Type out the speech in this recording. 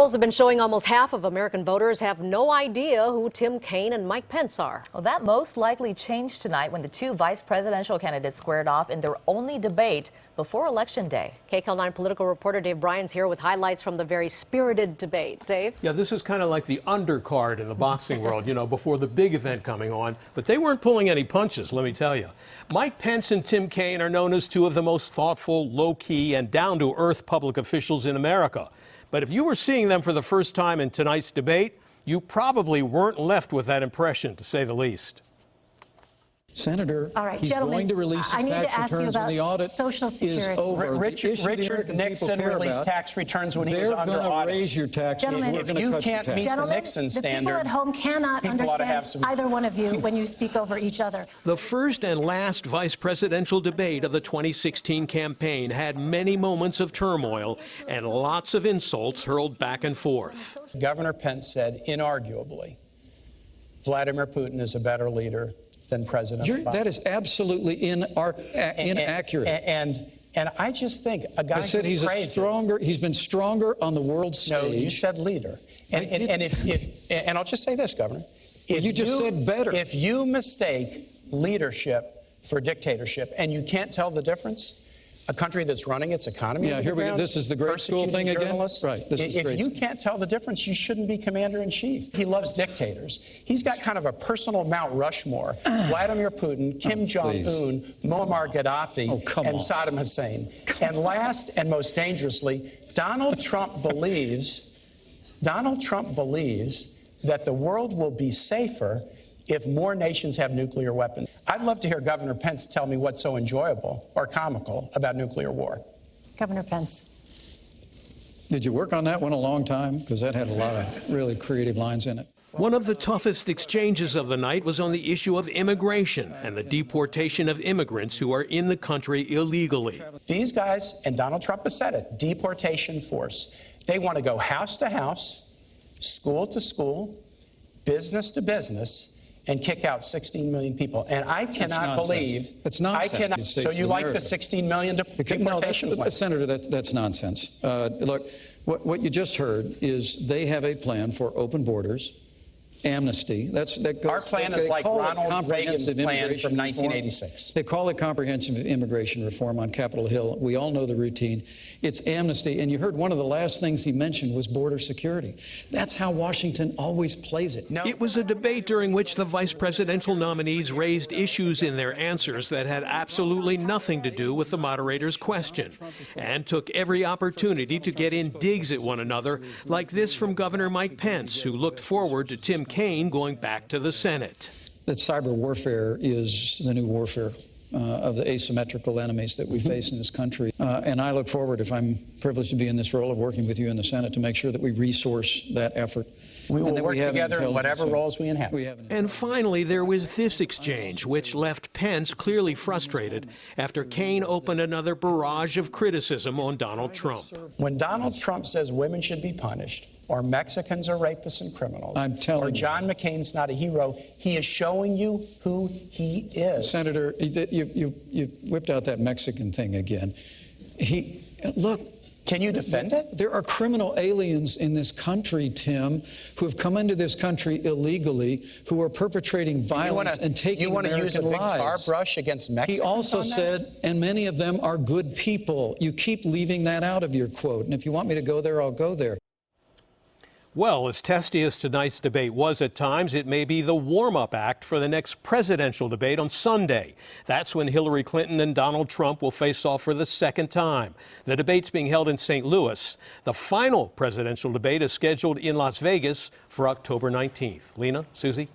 Polls have been showing almost half of American voters have no idea who Tim Kaine and Mike Pence are. Well, that most likely changed tonight when the two vice presidential candidates squared off in their only debate before Election Day. KCAL 9 political reporter Dave Bryan's here with highlights from the very spirited debate. Dave? Yeah, this is kind of like the undercard in the boxing world, you know, before the big event coming on. But they weren't pulling any punches, let me tell you. Mike Pence and Tim Kaine are known as two of the most thoughtful, low-key, and down-to-earth public officials in America. But if you were seeing them for the first time in tonight's debate, you probably weren't left with that impression, to say the least. Senator, all right, he's gentlemen, going to release his tax returns when the audit Social Security. is over. Richard Nixon released tax returns when he was under audit. They're going to raise your taxes. Gentlemen, if you can't meet the Nixon standard, the people at home cannot understand either one of you when you speak over each other. The first and last vice presidential debate of the 2016 campaign had many moments of turmoil and lots of insults hurled back and forth. Governor Pence said, inarguably, Vladimir Putin is a better leader than President Biden. That is absolutely inaccurate. And I just think a guy I said he's been stronger on the world stage. No, you said leader. And I'll just say this, Governor. You just said better. If you mistake leadership for dictatorship and you can't tell the difference, a country that's running its economy. Yeah, here we go. This is the grade school thing again. Right. If you can't tell the difference, you shouldn't be commander-in-chief. He loves dictators. He's got kind of a personal Mount Rushmore. Vladimir Putin, Kim Jong-un, Muammar Gaddafi, and Saddam Hussein. And last and most dangerously, Donald Trump believes that the world will be safer if more nations have nuclear weapons. I'd love to hear Governor Pence tell me what's so enjoyable or comical about nuclear war. Governor Pence. Did you work on that one a long time? Because that had a lot of really creative lines in it. One of the toughest exchanges of the night was on the issue of immigration and the deportation of immigrants who are in the country illegally. These guys, and Donald Trump has said it, deportation force. They want to go house to house, school to school, business to business, and kick out 16 million people. And I cannot believe... That's nonsense. So you like the 16 million deportation plan? Senator, that's nonsense. Look, what you just heard is they have a plan for open borders, amnesty. Our plan is like Ronald Reagan's plan from 1986. They call it comprehensive immigration reform on Capitol Hill. We all know the routine. It's amnesty. And you heard one of the last things he mentioned was border security. That's how Washington always plays it. It was a debate during which the vice presidential nominees raised issues in their answers that had absolutely nothing to do with the moderator's question, and took every opportunity to get in digs at one another, like this from Governor Mike Pence, who looked forward to Tim Kaine going back to the Senate. That cyber warfare is the new warfare of the asymmetrical enemies that we face in this country. And I look forward, if I'm privileged to be in this role, of working with you in the Senate to make sure that we resource that effort. We will work together in whatever roles we inhabit. And finally, there was this exchange, which left Pence clearly frustrated after Kaine opened another barrage of criticism on Donald Trump. When Donald Trump says women should be punished, or Mexicans are rapists and criminals, or John McCain's not a hero, he is showing you who he is. Senator, you whipped out that Mexican thing again. Look. Can you defend it? There are criminal aliens in this country, Tim, who have come into this country illegally, who are perpetrating violence and taking American lives. You want to use a big tar brush against Mexicans? He also said, and many of them are good people. You keep leaving that out of your quote. And if you want me to go there, I'll go there. Well, as testy as tonight's debate was at times, it may be the warm-up act for the next presidential debate on Sunday. That's when Hillary Clinton and Donald Trump will face off for the second time. The debate's being held in St. Louis. The final presidential debate is scheduled in Las Vegas for October 19th. Lena, Susie?